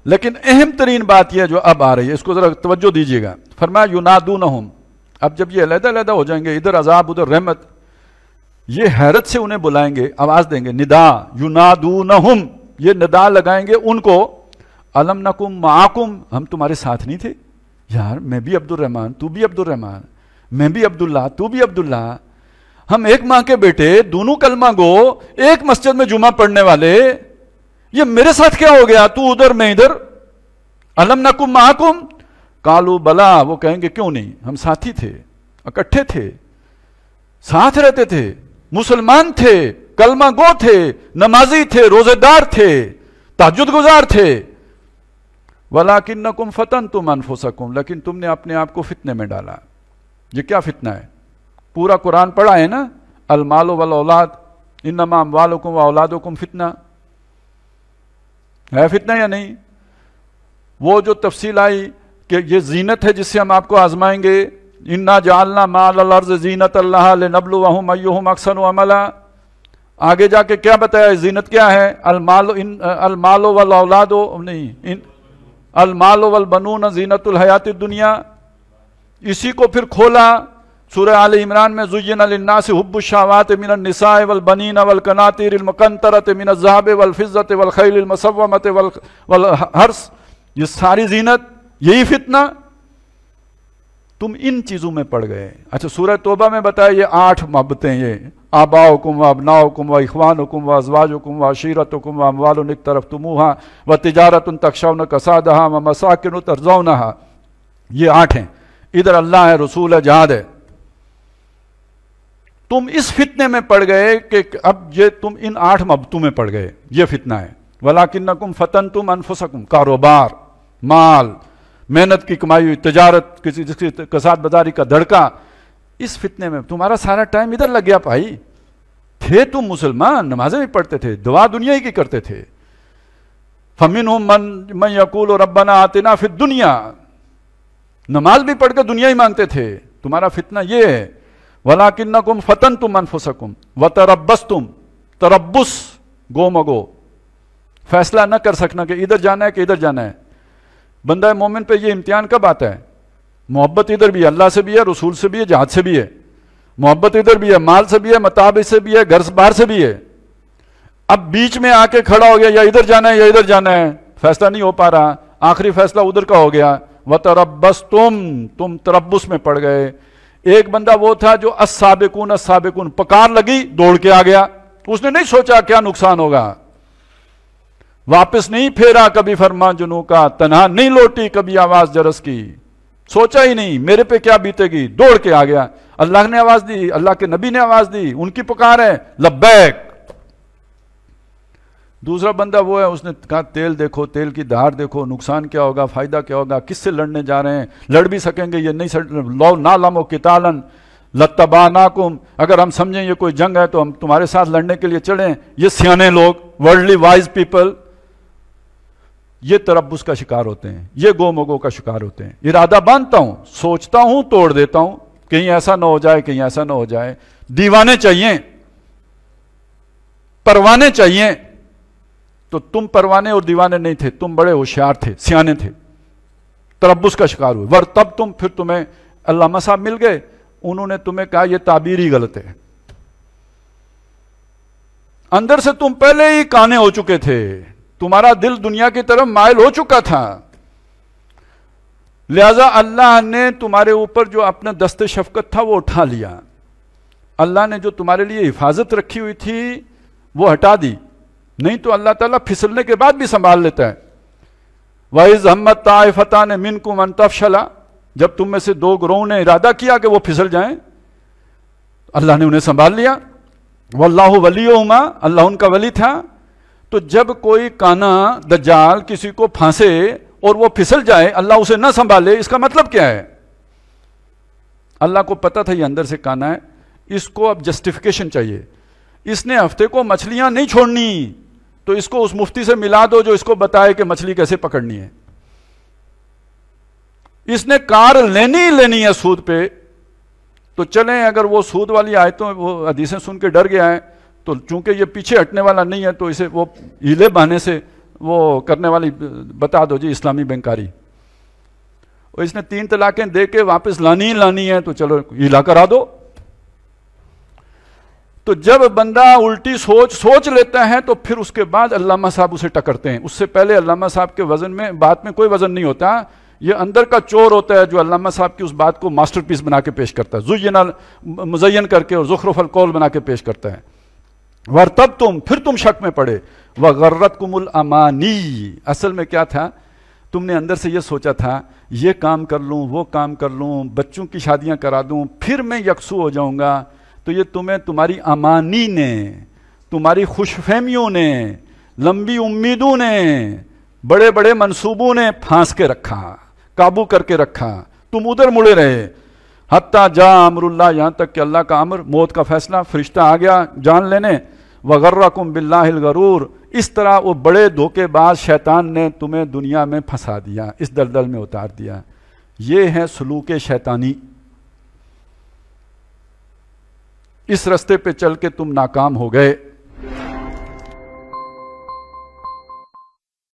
لیکن اہم ترین بات یہ جو اب آ رہی ہے، اس کو ذرا توجہ دیجیے گا. فرمایا ینادونہم، اب جب یہ علیحدہ علیحدہ ہو جائیں گے، ادھر عذاب ادھر رحمت، یہ حیرت سے انہیں بلائیں گے، آواز دیں گے، ندا ینادونہم، یہ ندا لگائیں گے ان کو، الم نکم معاکم، ہم تمہارے ساتھ نہیں تھے یار، میں بھی عبد الرحمن تو بھی عبد الرحمن، میں بھی عبداللہ تو بھی عبداللہ، ہم ایک ماں کے بیٹے، دونوں کلمہ گو، ایک مسجد میں جمعہ پڑھنے والے، یہ میرے ساتھ کیا ہو گیا، تو ادھر میں ادھر، الم نکم معاکم، قالوا بلا، وہ کہیں گے کیوں نہیں، ہم ساتھی تھے، اکٹھے تھے، ساتھ رہتے تھے، مسلمان تھے، کلمہ گو تھے، نمازی تھے، روزے دار تھے، تہجد گزار تھے، وَلَكِنَّكُمْ فَتَنْتُمْ أَنفُسَكُمْ، لیکن تم نے اپنے آپ کو فتنے میں ڈالا. یہ کیا فتنہ ہے؟ پورا قرآن پڑھا ہے نا، المال والاولاد، انما اموالکم واولادکم فتنہ، ہے فتنہ یا نہیں؟ وہ جو تفصیل آئی کہ یہ زینت ہے جس سے ہم آپ کو آزمائیں گے، انا جعلنا ما علی الارض زینۃ اللہ لنبلوہم ایہم احسن عملا، آگے جا کے کیا بتایا زینت کیا ہے؟ المال والاولاد، نہیں، المال والبنون زینت الحیات الدنیا. اسی کو پھر کھولا سورہ آل عمران میں، زین للناس حب الشہوات من النساء والبنین والقناطیر المقنطرۃ من الذہب والفضۃ والخیل المسومۃ والحرث، یہ ساری زینت، یہی فتنہ، تم ان چیزوں میں پڑ گئے. اچھا سورہ توبہ میں بتایا یہ 8 محبتیں، یہ آباؤکم و ابناؤکم و اخوانکم و ازواجکم و عشیرتکم و اموال اقترفتموہا و تجارت تخشون کسادہا و مساکن ترضونہا، یہ 8 ہیں. ادھر اللہ ہے، رسول ہے، جہاد ہے. تم اس فتنے میں پڑ گئے کہ اب یہ تم ان 8 محبتوں میں پڑ گئے، یہ فتنہ ہے. وَلَكِنَّكُمْ فَتَنْتُمْ أَنفُسَكُمْ، کاروبار، مال، محنت کی کمائی ہوئی، تجارت، کسی کساد بازاری کا دھڑکا، اس فتنے میں تمہارا سارا ٹائم ادھر لگ گیا. بھائی تھے تم مسلمان، نمازیں بھی پڑھتے تھے، دعا دنیا ہی کی کرتے تھے. فَمِنْهُمْ مَنْ يَقُولُ رَبَّنَا آتِنَا فِي الدُّنْيَا، نماز بھی پڑھ کے دنیا ہی مانگتے تھے. تمہارا فتنہ یہ ہے. وَلَكِنَّكُمْ فَتَنْتُمْ أَنفُسَكُمْ وَتَرَبَّصْتُمْ، تربص، گو مگو، فیصلہ نہ کر سکنا کہ ادھر جانا ہے کہ ادھر جانا ہے. بندہ مومن پہ یہ امتحان کب آتا ہے؟ محبت ادھر بھی ہے، اللہ سے بھی ہے، رسول سے بھی ہے، جہاد سے بھی ہے. محبت ادھر بھی ہے، مال سے بھی ہے، متاع سے بھی ہے، گھر سے باہر سے بھی ہے. اب بیچ میں آ کے کھڑا ہو گیا، یا ادھر جانا ہے یا ادھر جانا ہے، فیصلہ نہیں ہو پا رہا، آخری فیصلہ ادھر کا ہو گیا. وَتَرَبَّصْتُمْ، تم تربص میں پڑ گئے. ایک بندہ وہ تھا جو السابقون السابقون، پکار لگی دوڑ کے آ گیا، اس نے نہیں سوچا کیا نقصان ہوگا، واپس نہیں پھیرا کبھی فرمان جنوں کا، تنہا نہیں لوٹی کبھی آواز جرس کی، سوچا ہی نہیں میرے پہ کیا بیتے گی، دوڑ کے آ گیا. اللہ نے آواز دی، اللہ کے نبی نے آواز دی، ان کی پکار ہے، لبیک. دوسرا بندہ وہ ہے، اس نے کہا تیل دیکھو، تیل کی دھار دیکھو، نقصان کیا ہوگا، فائدہ کیا ہوگا، کس سے لڑنے جا رہے ہیں، لڑ بھی سکیں گے یہ نہیں، لو نعلم قتالا لاتبعناکم، اگر ہم سمجھیں یہ کوئی جنگ ہے تو ہم تمہارے ساتھ لڑنے کے لیے چڑھیں. یہ سیانے لوگ، ورلڈلی وائز پیپل، یہ تربص کا شکار ہوتے ہیں، یہ گو مگو کا شکار ہوتے ہیں. ارادہ باندھتا ہوں، سوچتا ہوں، توڑ دیتا ہوں، کہیں ایسا نہ ہو جائے، کہیں ایسا نہ ہو جائے. دیوانے چاہیے، پروانے چاہیے. تو تم پروانے اور دیوانے نہیں تھے، تم بڑے ہوشیار تھے، سیانے تھے، تربص کا شکار ہوئے. ور تب تم، پھر تمہیں علامہ صاحب مل گئے، انہوں نے تمہیں کہا یہ تعبیر ہی غلط ہے. اندر سے تم پہلے ہی کانے ہو چکے تھے، تمہارا دل دنیا کی طرف مائل ہو چکا تھا. لہذا اللہ نے تمہارے اوپر جو اپنا دست شفقت تھا وہ اٹھا لیا. اللہ نے جو تمہارے لیے حفاظت رکھی ہوئی تھی وہ ہٹا دی. نہیں تو اللہ تعالیٰ پھسلنے کے بعد بھی سنبھال لیتا ہے. وَإِذْ هَمَّتْ طَائِفَتَانِ مِنْكُمْ أَنْ تَفْشَلَا، جب تم میں سے 2 گروہوں نے ارادہ کیا کہ وہ پھسل جائیں، اللہ نے انہیں سنبھال لیا. وَاللَّهُ وَلِيُّهُمَا، اللہ ان کا ولی تھا. تو جب کوئی کانا دجال کسی کو پھانسے اور وہ پھسل جائے، اللہ اسے نہ سنبھالے، اس کا مطلب کیا ہے؟ اللہ کو پتا تھا یہ اندر سے کانا ہے، اس کو اب جسٹیفیکیشن چاہیے. اس نے ہفتے کو مچھلیاں نہیں چھوڑنی، تو اس کو اس مفتی سے ملا دو جو اس کو بتائے کہ مچھلی کیسے پکڑنی ہے. اس نے کار لینی ہی لینی ہے سود پہ، تو چلیں اگر وہ سود والی آیتوں وہ حدیثیں سن کے ڈر گیا ہے، تو چونکہ یہ پیچھے ہٹنے والا نہیں ہے تو اسے وہ ہیلے بہانے سے وہ کرنے والی بتا دو جی اسلامی بینکاری، اور اس نے 3 طلاقیں دے کے واپس لانی ہے تو چلو ہلا کرا دو. تو جب بندہ الٹی سوچ لیتا ہے تو پھر اس کے بعد علامہ صاحب اسے ٹکرتے ہیں. اس سے پہلے علامہ صاحب کے وزن میں بات میں کوئی وزن نہیں ہوتا. یہ اندر کا چور ہوتا ہے جو علامہ صاحب کی اس بات کو ماسٹر پیس بنا کے پیش کرتا ہے، مزین کر کے اور زخرف القول بنا کے پیش کرتا ہے. وَارْتَبْتُمْ، پھر تم شک میں پڑے. وَغَرَّتْكُمُ الْأَمَانِي، اصل میں کیا تھا، تم نے اندر سے یہ سوچا تھا یہ کام کر لوں وہ کام کر لوں، بچوں کی شادیاں کرا دوں پھر میں یکسو ہو جاؤں گا. تو یہ تمہیں تمہاری امانی نے، تمہاری خوش فہمیوں نے، لمبی امیدوں نے، بڑے بڑے منصوبوں نے پھانس کے رکھا، قابو کر کے رکھا. تم ادھر مڑے رہے. حتیٰ جاء امر اللہ، یہاں تک کہ اللہ کا امر، موت کا فیصلہ، فرشتہ آ گیا جان لینے. وغرکم باللہ الغرور، اس طرح وہ بڑے دھوکے باز شیطان نے تمہیں دنیا میں پھنسا دیا، اس دلدل میں اتار دیا. یہ ہے سلوک شیطانی. اس رستے پہ چل کے تم ناکام ہو گئے.